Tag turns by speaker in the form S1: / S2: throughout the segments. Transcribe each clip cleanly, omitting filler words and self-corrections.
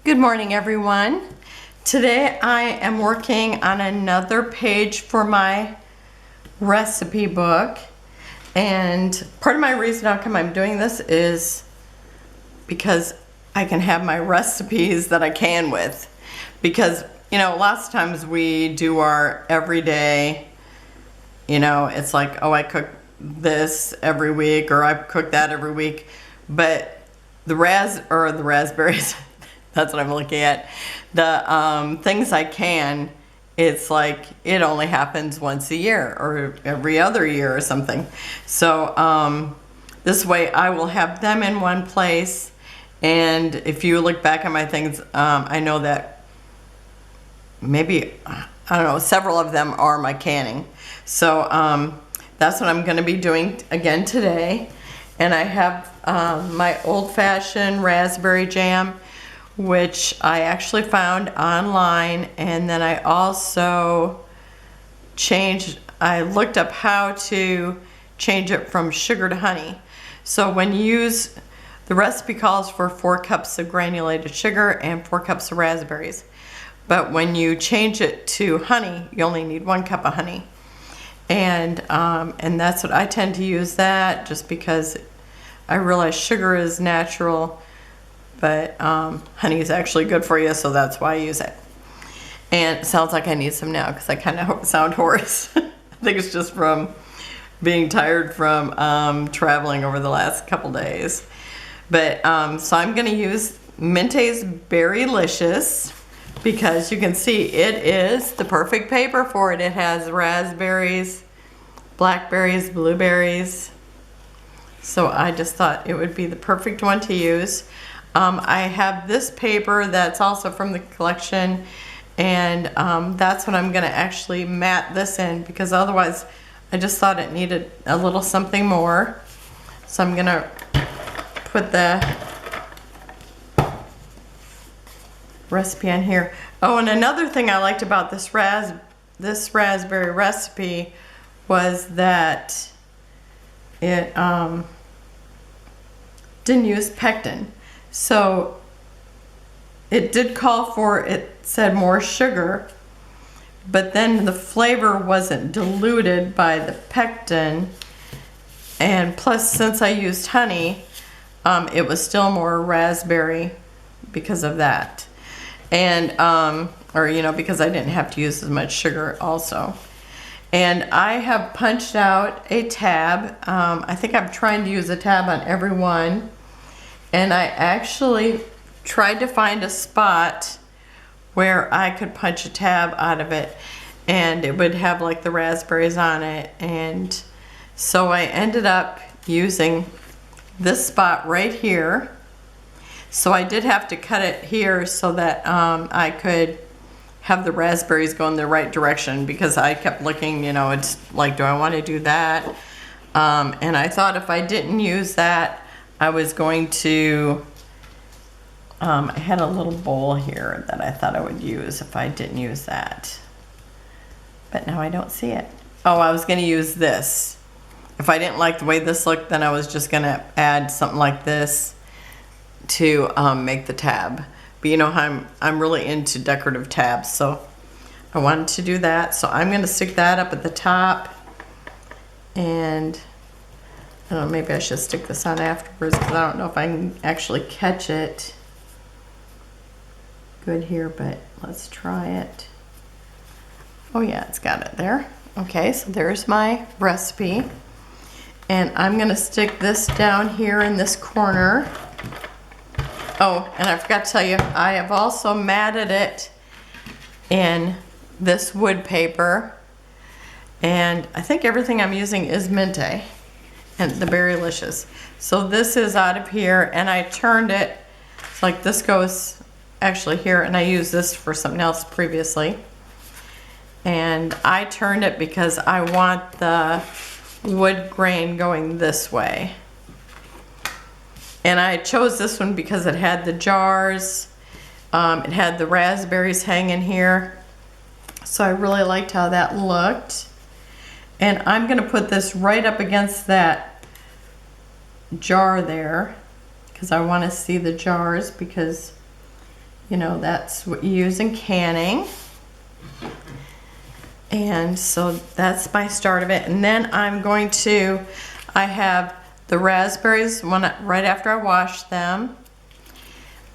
S1: Good morning, everyone. Today I am working on another page for my recipe book, and part of my reason how come I'm doing this is because I can have my recipes that I can with, because lots of times we do our everyday, it's like, oh, I cook this every week or I cook that every week, but the raspberries that's what I'm looking at. The things I can, it's like it only happens once a year or every other year or something. So this way I will have them in one place. And if you look back at my things, I know that maybe, I don't know, several of them are my canning. So that's what I'm going to be doing again today. And I have my old-fashioned raspberry jam, which I actually found online, and then I also I looked up how to change it from sugar to honey. So when you use, the recipe calls for 4 cups of granulated sugar and 4 cups of raspberries. But when you change it to honey, you only need 1 cup of honey. And that's what I tend to use, that just because I realize sugar is natural, but honey is actually good for you, so that's why I use it. And it sounds like I need some now because I kind of sound hoarse. I think it's just from being tired from traveling over the last couple days. But so I'm going to use Mintay Berrylicious because you can see it is the perfect paper for it. It has raspberries, blackberries, blueberries. So I just thought it would be the perfect one to use. I have this paper that's also from the collection, and that's what I'm going to actually mat this in, because otherwise I just thought it needed a little something more. So I'm going to put the recipe on here. Oh, and another thing I liked about this raspberry recipe was that it didn't use pectin. So it did call for, it said more sugar, but then the flavor wasn't diluted by the pectin. And plus, since I used honey, it was still more raspberry because of that. And, because I didn't have to use as much sugar also. And I have punched out a tab. I think I'm trying to use a tab on every one. And I actually tried to find a spot where I could punch a tab out of it, and it would have like the raspberries on it. And so I ended up using this spot right here. So I did have to cut it here so that I could have the raspberries go in the right direction, because I kept looking, it's like, do I want to do that? And I thought if I didn't use that, I was going to, I had a little bowl here that I thought I would use if I didn't use that. But now I don't see it. Oh, I was going to use this. If I didn't like the way this looked, then I was just going to add something like this to make the tab. But I'm really into decorative tabs, so I wanted to do that. So I'm going to stick that up at the top, and I don't know, maybe I should stick this on afterwards because I don't know if I can actually catch it good here, but let's try it. Oh yeah, it's got it there. Okay, so there's my recipe. And I'm going to stick this down here in this corner. Oh, and I forgot to tell you, I have also matted it in this wood paper. And I think everything I'm using is Mintay and the Berrylicious. So this is out of here, and I turned it, it's like this goes actually here, and I used this for something else previously. And I turned it because I want the wood grain going this way. And I chose this one because it had the jars, it had the raspberries hanging here. So I really liked how that looked. And I'm going to put this right up against that jar there because I want to see the jars, because you know, that's what you use in canning. And so that's my start of it. And then I have the raspberries right after I wash them.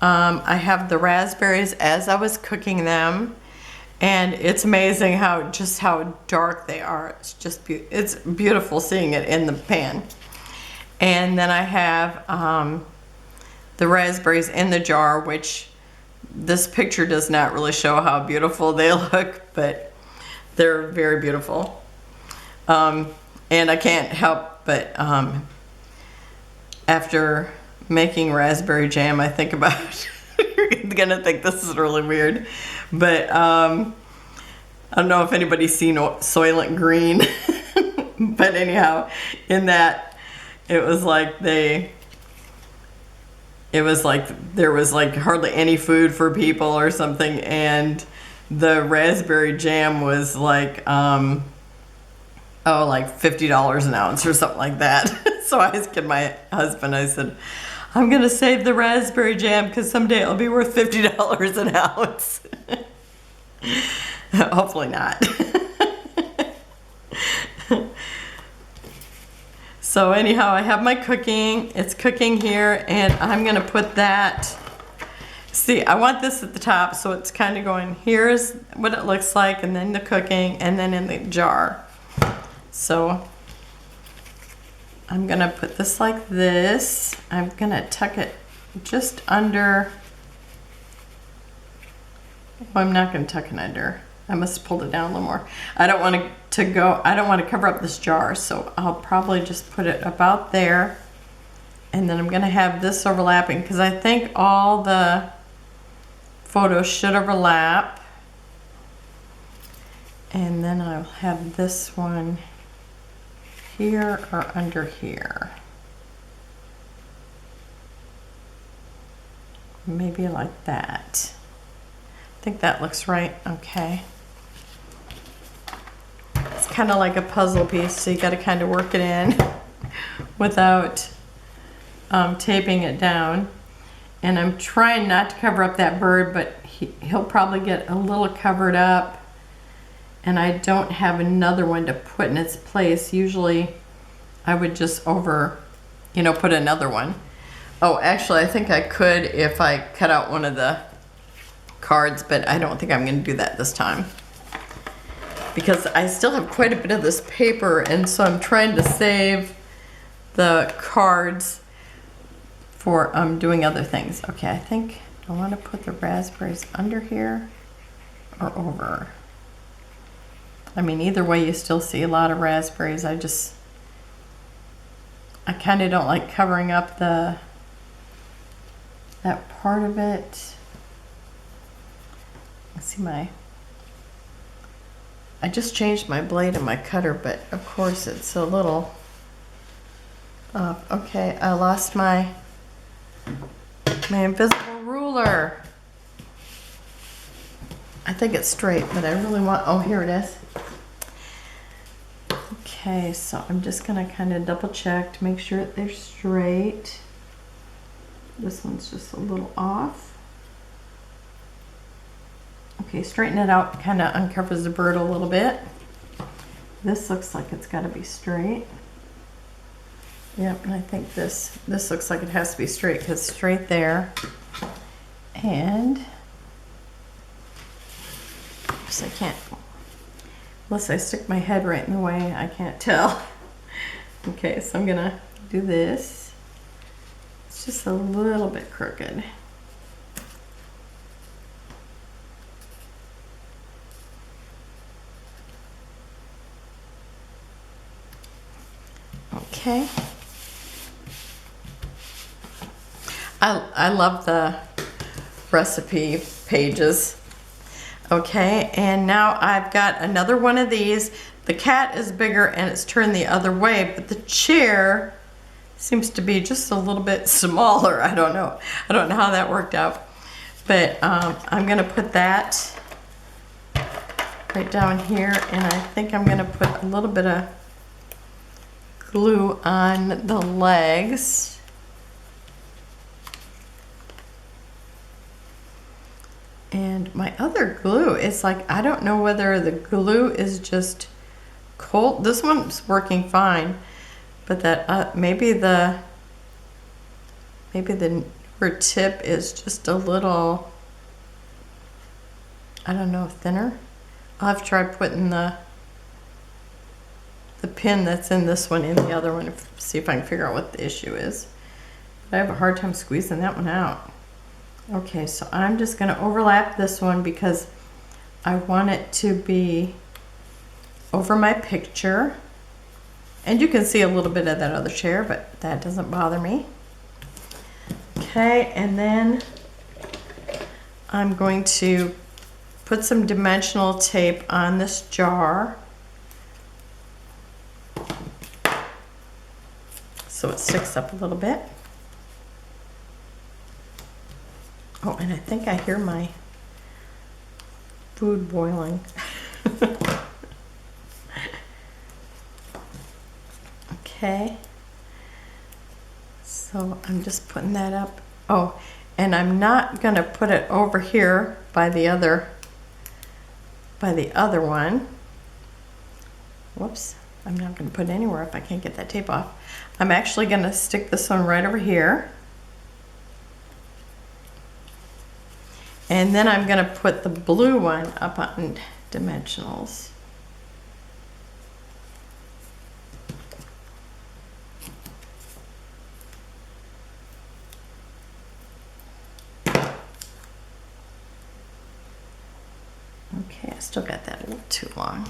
S1: I have the raspberries as I was cooking them. And it's amazing how dark they are. It's just it's beautiful seeing it in the pan. And then I have the raspberries in the jar, which this picture does not really show how beautiful they look, but they're very beautiful. And I can't help but after making raspberry jam, I think about you're gonna think this is really weird, but I don't know if anybody's seen Soylent Green, but anyhow, in that it was like there was like hardly any food for people or something, and the raspberry jam was like like $50 an ounce or something like that. So I asked my husband, I said, I'm gonna save the raspberry jam because someday it'll be worth $50 an ounce. Hopefully not. So anyhow, I have my cooking. It's cooking here, and I'm gonna put that. See, I want this at the top, so it's kind of going, here's what it looks like, and then the cooking, and then in the jar. So I'm gonna put this like this. I'm gonna tuck it just under. Well, I'm not gonna tuck it under. I must have pulled it down a little more. I don't want to cover up this jar, so I'll probably just put it about there. And then I'm gonna have this overlapping because I think all the photos should overlap. And then I'll have this one here or under here. Maybe like that. I think that looks right. Okay. It's kind of like a puzzle piece, so you got to kind of work it in without taping it down. And I'm trying not to cover up that bird, but he'll probably get a little covered up. And I don't have another one to put in its place. Usually I would just put another one. Oh, actually I think I could if I cut out one of the cards, but I don't think I'm going to do that this time. Because I still have quite a bit of this paper, and so I'm trying to save the cards for doing other things. Okay, I think I want to put the raspberries under here or over. I mean, either way you still see a lot of raspberries. I kind of don't like covering up that part of it. Let's see I just changed my blade and my cutter, but of course it's a little off. Okay, I lost my invisible ruler. I think it's straight, but I really want, oh, here it is. Okay, so I'm just gonna kind of double check to make sure they're straight. This one's just a little off. Okay, straighten it out, kind of uncovers the bird a little bit. This looks like it's got to be straight. Yep, and I think this looks like it has to be straight because it's straight there. And oops, I can't, unless I stick my head right in the way, I can't tell. Okay, so I'm gonna do this. It's just a little bit crooked. Okay. I love the recipe pages. Okay, and now I've got another one of these. The cat is bigger and it's turned the other way, but the chair seems to be just a little bit smaller. I don't know how that worked out. But I'm gonna put that right down here, and I think I'm gonna put a little bit of glue on the legs. And my other glue is like, I don't know whether the glue is just cold. This one's working fine, but that maybe the newer tip is just a little, I don't know, thinner. I'll have to try putting the pin that's in this one in the other one, see if I can figure out what the issue is. But I have a hard time squeezing that one out. Okay, so I'm just going to overlap this one because I want it to be over my picture. And you can see a little bit of that other chair, but that doesn't bother me. Okay, and then I'm going to put some dimensional tape on this jar so it sticks up a little bit. Oh, and I think I hear my food boiling. Okay. So I'm just putting that up. Oh, and I'm not going to put it over here by the other one. Whoops. I'm not going to put it anywhere if I can't get that tape off. I'm actually going to stick this one right over here. And then I'm going to put the blue one up on dimensionals. Okay, I still got that a little too long.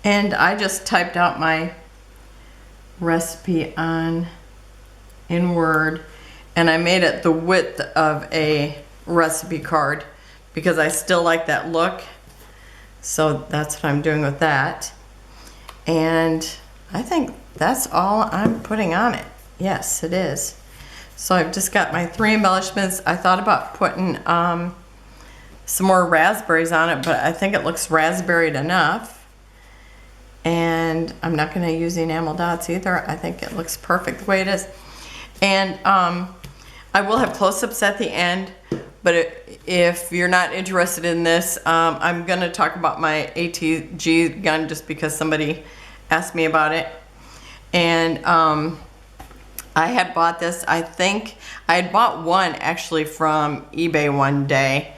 S1: And I just typed out my recipe in Word, and I made it the width of a recipe card because I still like that look. So that's what I'm doing with that. And I think that's all I'm putting on it. Yes, it is. So I've just got my 3 embellishments. I thought about putting some more raspberries on it, but I think it looks raspberried enough. And I'm not going to use enamel dots either. I think it looks perfect the way it is. And I will have close-ups at the end, but if you're not interested in this, I'm going to talk about my ATG gun just because somebody asked me about it. And I had bought this. I think I had bought one actually from eBay one day,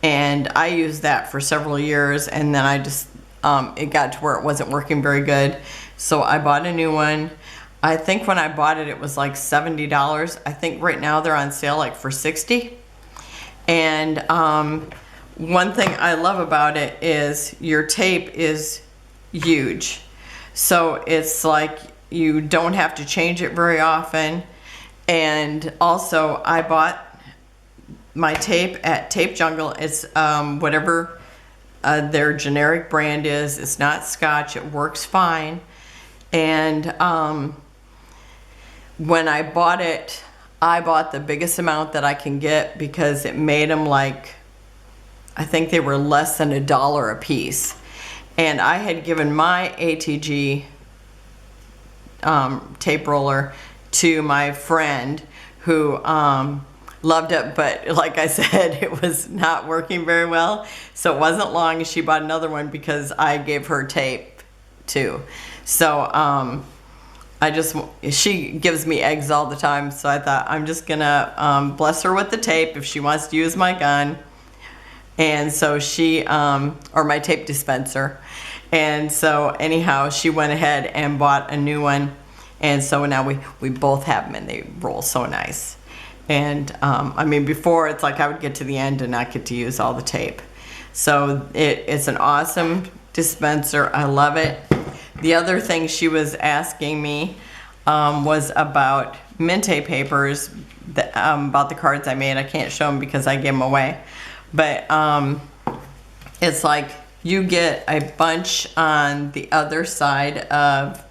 S1: and I used that for several years, and then I just it got to where it wasn't working very good, so I bought a new one. I think when I bought it, it was like $70. I think right now they're on sale like for $60. And one thing I love about it is your tape is huge, so it's like you don't have to change it very often. And also I bought my tape at Tape Jungle. It's whatever their generic brand is. It's not Scotch. It works fine. And when I bought it, I bought the biggest amount that I can get because it made them like, I think they were less than $1 a piece. And I had given my ATG tape roller to my friend who loved it, but like I said, it was not working very well. So it wasn't long she bought another one because I gave her tape too. So she gives me eggs all the time, so I thought I'm just gonna bless her with the tape if she wants to use my gun. And so she, or my tape dispenser. And so anyhow, she went ahead and bought a new one. And so now we both have them and they roll so nice. And I mean, before it's like I would get to the end and not get to use all the tape. So it's an awesome dispenser. I love it. The other thing she was asking me was about Mintay papers, about the cards I made. I can't show them because I gave them away. But it's like you get a bunch on the other side of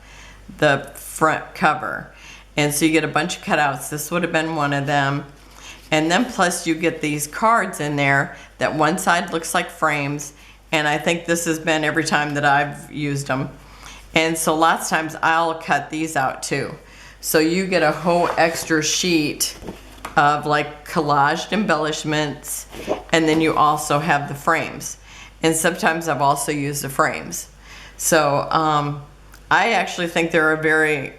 S1: the front cover. And so you get a bunch of cutouts. This would have been one of them. And then plus you get these cards in there that one side looks like frames. And I think this has been every time that I've used them. And so lots of times I'll cut these out too. So you get a whole extra sheet of like collaged embellishments, and then you also have the frames. And sometimes I've also used the frames. So I actually think they're a very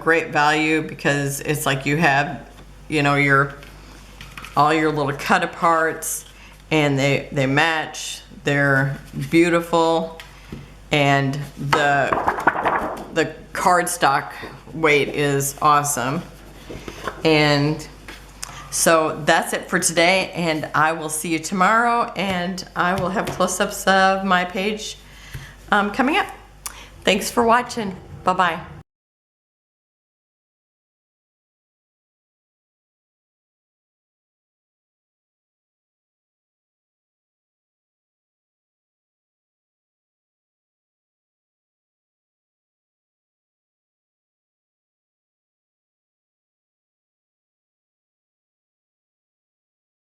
S1: great value, because it's like you have, you know, all your little cut aparts, and they match. They're beautiful, and the cardstock weight is awesome. And so that's it for today, and I will see you tomorrow, and I will have close-ups of my page coming up. Thanks for watching. Bye-bye.